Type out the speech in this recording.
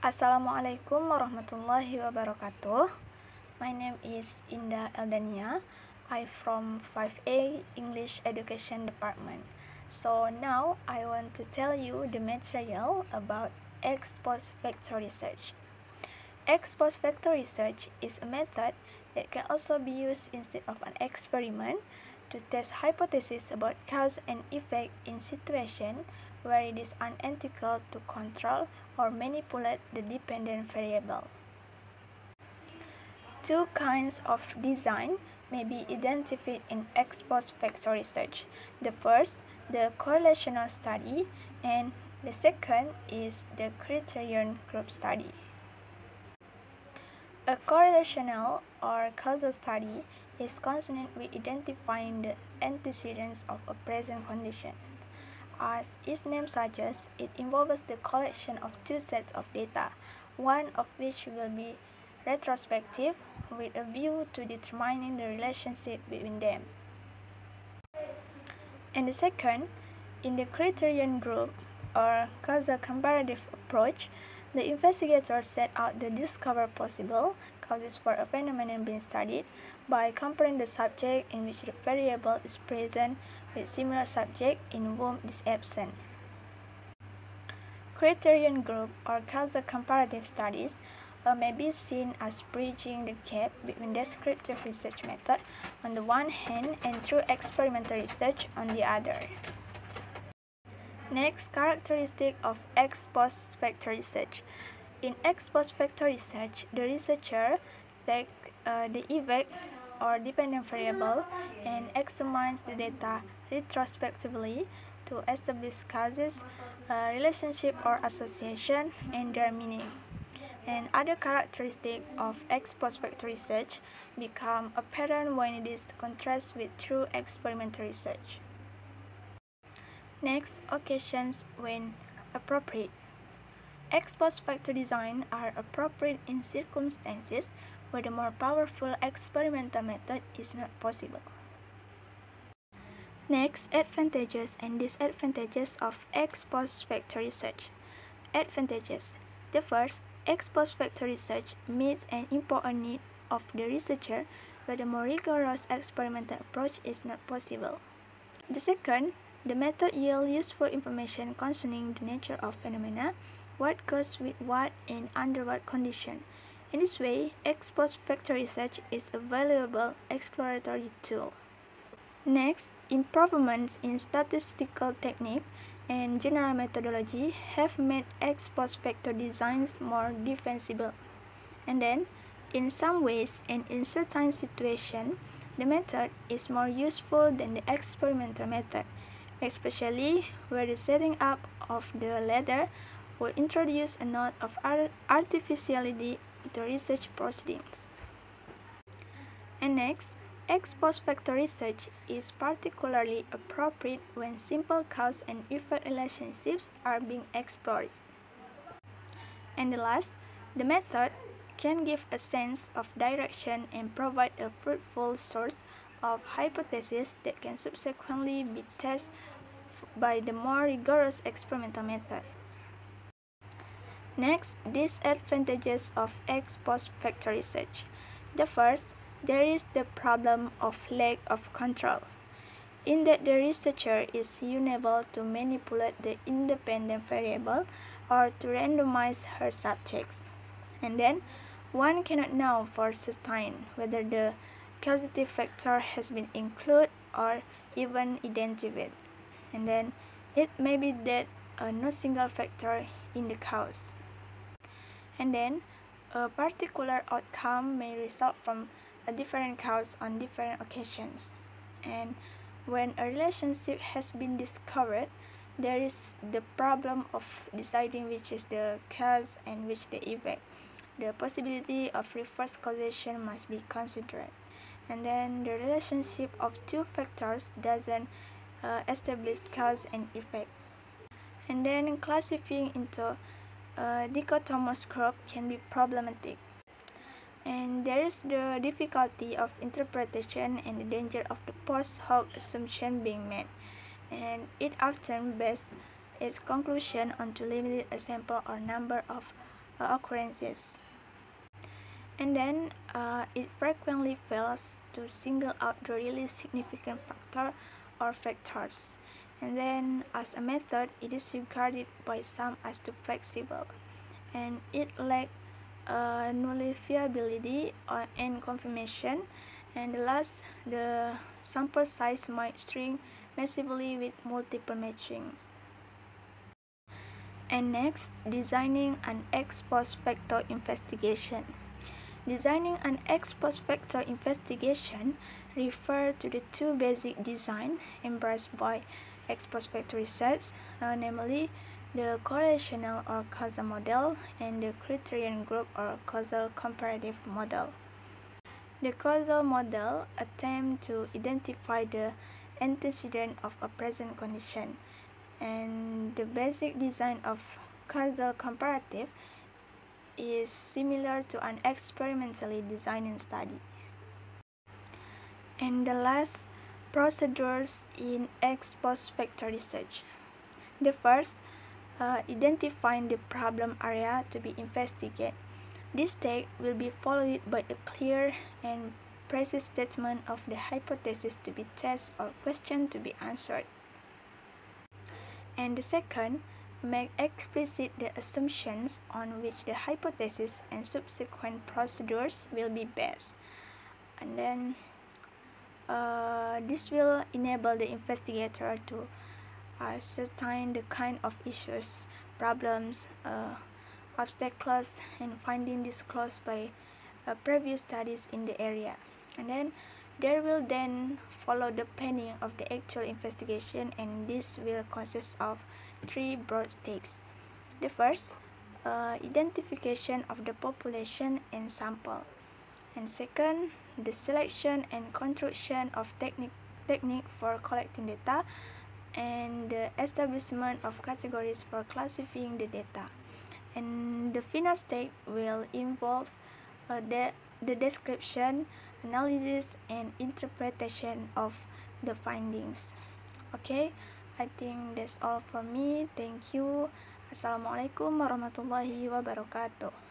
Assalamualaikum warahmatullahi wabarakatuh. My name is Inda Eldania. I'm from 5A English Education Department. So now I want to tell you the material about ex post facto research. Ex post facto research is a method that can also be used instead of an experiment to test hypotheses about cause and effect in situations where it is unethical to control or manipulate the dependent variable. Two kinds of design may be identified in ex post facto research. The first, the co-relational study, and the second is the Criterion group study. A co-relational or causal study is concerned with identifying the antecedents of a present condition. As its name suggests, it involves the collection of two sets of data, one of which will be retrospective with a view to determining the relationship between them. And the second, in the Criterion group or causal comparative approach, the investigators set out to discover possible causes for a phenomenon being studied by comparing the subject in which the variable is present with similar subject in whom it is absent. Criterion group or causal comparative studies may be seen as bridging the gap between descriptive research method on the one hand and true experimental research on the other. Next, characteristic of ex post facto research. In ex post facto research, the researcher takes the effect or dependent variable and examines the data retrospectively to establish causes, relationship or association, and their meaning. And other characteristics of ex post facto research become apparent when it is contrasted with true experimental research. Next, occasions when appropriate. Ex post facto design are appropriate in circumstances where the more powerful experimental method is not possible. Next, advantages and disadvantages of ex post facto research. Advantages. The first, ex post facto research meets an important need of the researcher where the more rigorous experimental approach is not possible. The second, the method yields useful information concerning the nature of phenomena, what goes with what and under what condition. In this way, ex post facto research is a valuable exploratory tool. Next, improvements in statistical technique and general methodology have made ex post facto designs more defensible. And then, in some ways and in certain situations, the method is more useful than the experimental method, especially where the setting up of the latter will introduce a note of artificiality to research proceedings. And next, ex post facto research is particularly appropriate when simple cause and effect relationships are being explored. And the last, the method can give a sense of direction and provide a fruitful source of hypotheses that can subsequently be tested by the more rigorous experimental method. Next, disadvantages of ex post facto research. The first, there is the problem of lack of control, in that the researcher is unable to manipulate the independent variable or to randomize her subjects. And then, one cannot know for certain whether the causative factor has been included or even identified. And then, it may be that no single factor in the cause. And then, a particular outcome may result from a different cause on different occasions. And when a relationship has been discovered, there is the problem of deciding which is the cause and which the effect. The possibility of reverse causation must be considered. And then the relationship of two factors doesn't establish cause and effect. And then classifying into a dichotomous group can be problematic. And there is the difficulty of interpretation and the danger of the post hoc assumption being made. And it often bases its conclusion on too limited a sample or number of occurrences. And then it frequently fails to single out the really significant factor or factors. And then as a method, it is regarded by some as too flexible, and it lacks nullifiability and confirmation. And the last, the sample size might shrink massively with multiple matchings. And next, designing an ex post facto investigation. Designing an ex post facto investigation refers to the two basic designs embraced by ex post facto research, namely the co-relational or causal model and the Criterion group or causal comparative model. The causal model attempts to identify the antecedent of a present condition, and the basic design of causal comparative is similar to an experimentally designed study. And the last, procedures in ex post facto research. The first, identifying the problem area to be investigated. This step will be followed by a clear and precise statement of the hypothesis to be tested or question to be answered. And the second, make explicit the assumptions on which the hypothesis and subsequent procedures will be based. And then this will enable the investigator to ascertain the kind of issues, problems, obstacles, and findings disclosed by previous studies in the area. And then there will then follow the planning of the actual investigation, and this will consist of three broad steps. The first, identification of the population and sample. And second, the selection and construction of technique for collecting data, and the establishment of categories for classifying the data. And the final step will involve the description, analysis, and interpretation of the findings. Okay, I think that's all for me. Thank you. Assalamualaikum warahmatullahi wabarakatuh.